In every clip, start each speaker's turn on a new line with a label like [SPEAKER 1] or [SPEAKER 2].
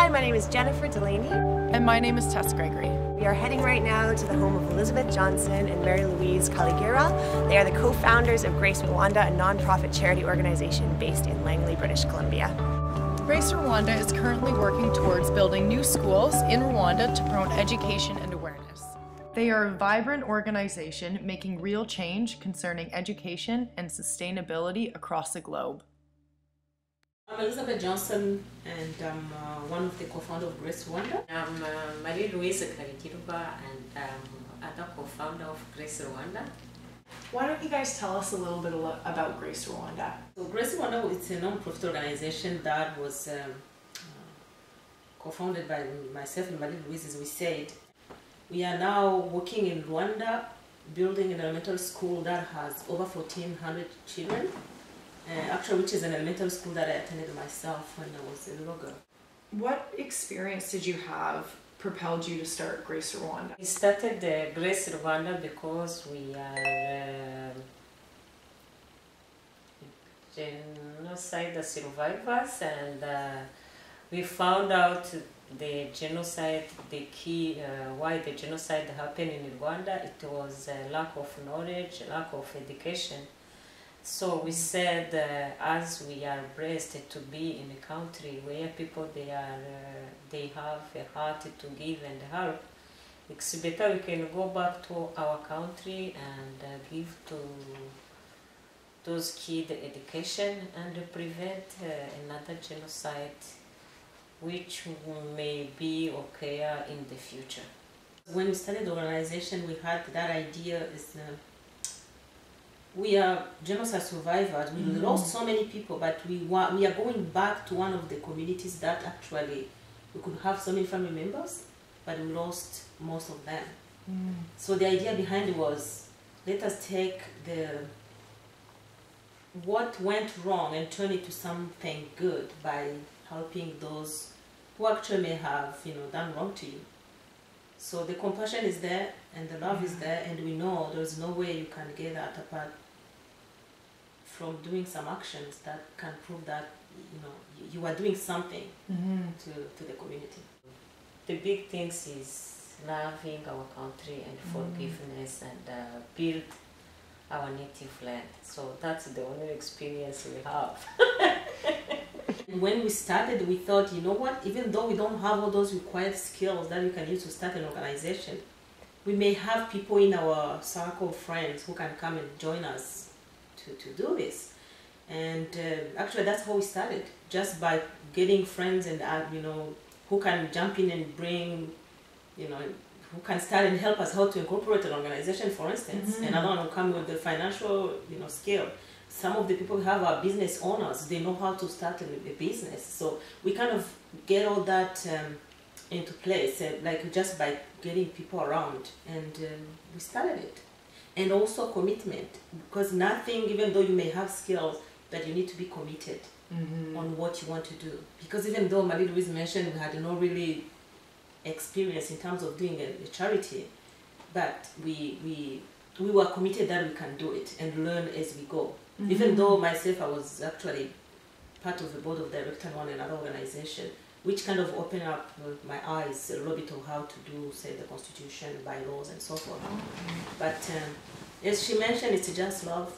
[SPEAKER 1] Hi, my name is Jennifer Delaney.
[SPEAKER 2] And my name is Tess Gregory.
[SPEAKER 1] We are heading right now to the home of Elizabeth Johnson and Mary Louise Kaligira. They are the co-founders of Grace Rwanda, a non-profit charity organization based in Langley, British Columbia.
[SPEAKER 2] Grace Rwanda is currently working towards building new schools in Rwanda to promote education and awareness. They are a vibrant organization making real change concerning education and sustainability across the globe.
[SPEAKER 3] I'm Elizabeth Johnson, and I'm one of the co-founders of Grace Rwanda.
[SPEAKER 4] I'm Mary Louise Kaligira, and I'm other co-founder of Grace Rwanda.
[SPEAKER 2] Why don't you guys tell us a little bit about Grace Rwanda?
[SPEAKER 3] So Grace Rwanda is a non-profit organization that was co-founded by myself and Mary Louise, as we said. We are now working in Rwanda, building an elementary school that has over 1,400 children. Actually, which is an elementary school that I attended myself when I was a little girl.
[SPEAKER 2] What experience did you have propelled you to start Grace Rwanda?
[SPEAKER 4] We started Grace Rwanda because we are genocide survivors, and we found out the genocide, the key why the genocide happened in Rwanda. It was lack of knowledge, lack of education. So we said, as we are blessed to be in a country where people they have a heart to give and help, it's better we can go back to our country and give to those kids education and prevent another genocide, which may be occur in the future.
[SPEAKER 3] When we started the organization, we had that idea is. We are genocide survivors. We lost so many people, but we are going back to one of the communities that actually we could have so many family members, but we lost most of them. So the idea behind it was, let us take what went wrong and turn it to something good by helping those who actually may have done wrong to you. So the compassion is there and the love is there, and we know there's no way you can get that apart from doing some actions that can prove that you are doing something to the community.
[SPEAKER 4] The big things is loving our country and forgiveness and build our native land. So that's the only experience we have.
[SPEAKER 3] When we started, we thought, you know what, even though we don't have all those required skills that we can use to start an organization, we may have people in our circle of friends who can come and join us to do this. And actually that's how we started, just by getting friends and who can jump in and bring, who can start and help us how to incorporate an organization, for instance. And another one will come with the financial skill. Some of the people who have our business owners, they know how to start a business. So we kind of get all that into place, like just by getting people around, and we started it. And also commitment, because nothing, even though you may have skills, but you need to be committed on what you want to do. Because even though Mary Louise mentioned we had no really experience in terms of doing a charity, but we were committed that we can do it and learn as we go. Even though myself, I was actually part of the board of directors on another organization, which kind of opened up my eyes a little bit of how to do, say, the constitution, bylaws, and so forth. But as she mentioned, it's just love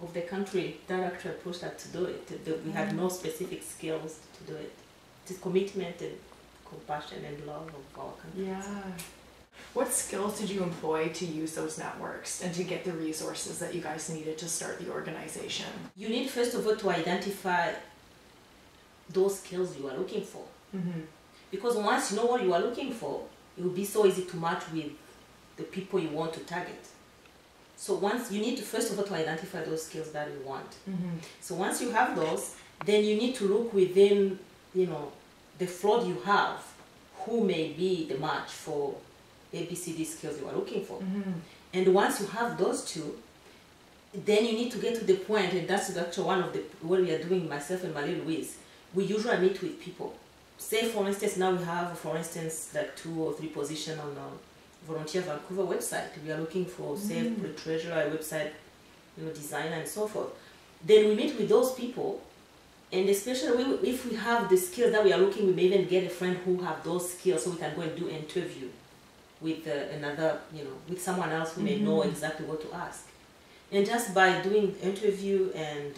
[SPEAKER 3] of the country that actually pushed us to do it. We had no specific skills to do it. It's commitment and compassion and love of our country.
[SPEAKER 2] Yeah. What skills did you employ to use those networks and to get the resources that you guys needed to start the organization?
[SPEAKER 3] You need, first of all, to identify those skills you are looking for. Because once you know what you are looking for, it will be so easy to match with the people you want to target. So once you need to, first of all, to identify those skills that you want. So once you have those, then you need to look within, the flood you have, who may be the match for ABCD skills you are looking for. And once you have those two, then you need to get to the point, and that's actually one of what we are doing, myself and Mary Louise. We usually meet with people. Say, for instance, now we have, like 2 or 3 positions on the Volunteer Vancouver website. We are looking for, say, treasurer, website, designer, and so forth. Then we meet with those people And especially if we have the skills that we are looking, we may even get a friend who have those skills, so we can go and do an interview with another, with someone else who may know exactly what to ask. And just by doing interview and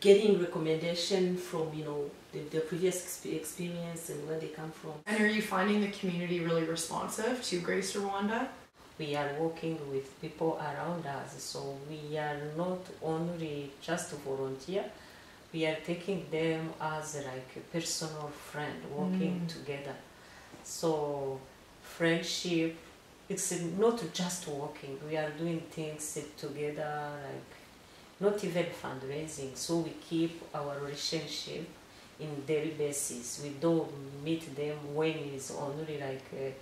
[SPEAKER 3] getting recommendation from, their previous experience and where they come from.
[SPEAKER 2] And are you finding the community really responsive to Grace Rwanda?
[SPEAKER 4] We are working with people around us, so we are not only just volunteer, we are taking them as like a personal friend, working together. So friendship, it's not just working, we are doing things together, like not even fundraising, so we keep our relationship in daily basis. We don't meet them when it's only like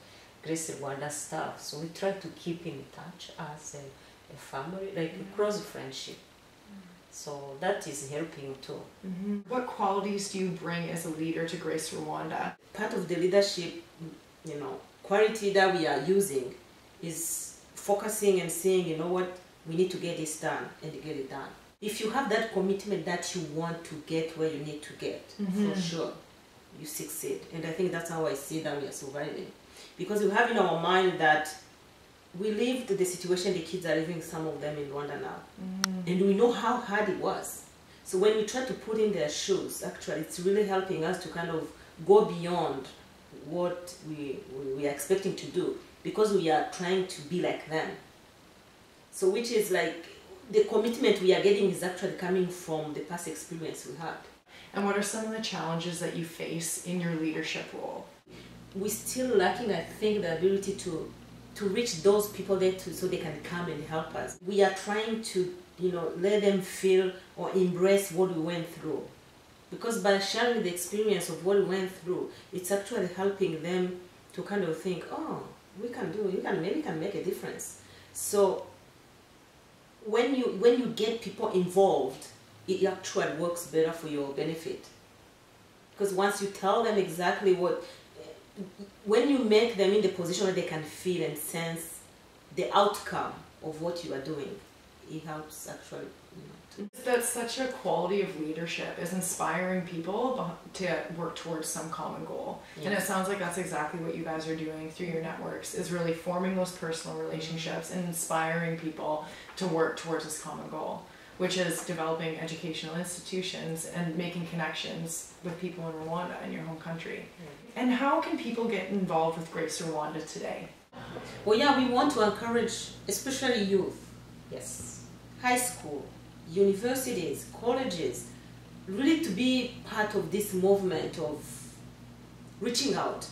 [SPEAKER 4] Grace Rwanda staff, so we try to keep in touch as a family, like a close friendship. So that is helping too.
[SPEAKER 2] What qualities do you bring as a leader to Grace Rwanda?
[SPEAKER 3] Part of the leadership, quality that we are using is focusing and saying, we need to get this done and get it done. If you have that commitment that you want to get where you need to get, for sure, you succeed. And I think that's how I see that we are surviving. Because we have in our mind that we lived the situation the kids are living, some of them in Rwanda now. And we know how hard it was. So when we try to put in their shoes, actually, it's really helping us to kind of go beyond what we are expecting to do, because we are trying to be like them. So which is like, the commitment we are getting is actually coming from the past experience we had.
[SPEAKER 2] And what are some of the challenges that you face in your leadership role?
[SPEAKER 3] We're still lacking, I think, the ability to reach those people there so they can come and help us. We are trying to, let them feel or embrace what we went through. Because by sharing the experience of what we went through, it's actually helping them to kind of think, oh, maybe we can make a difference. So when you get people involved, it actually works better for your benefit. Because once you tell them exactly when you make them in the position where they can feel and sense the outcome of what you are doing, it helps actually.
[SPEAKER 2] That's such a quality of leadership, is inspiring people to work towards some common goal. Yes. And it sounds like that's exactly what you guys are doing through your networks, is really forming those personal relationships and inspiring people to work towards this common goal, which is developing educational institutions and making connections with people in Rwanda, in your home country. And how can people get involved with Grace Rwanda today?
[SPEAKER 3] Well, yeah, we want to encourage, especially youth, yes, high school, universities, colleges, really to be part of this movement of reaching out.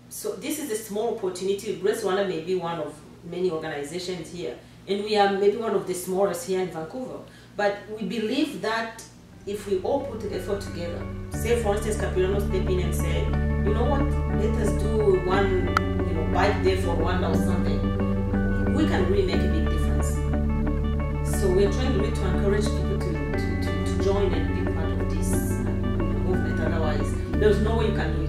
[SPEAKER 3] So this is a small opportunity. Grace Rwanda may be one of many organizations here, and we are maybe one of the smallest here in Vancouver. But we believe that if we all put the effort together, say for instance Capilano step in and say, you know what, let us do one bike day for Rwanda or something, we can really make a big difference. So we're trying really to encourage people to join and be part of this movement, otherwise there's no way you can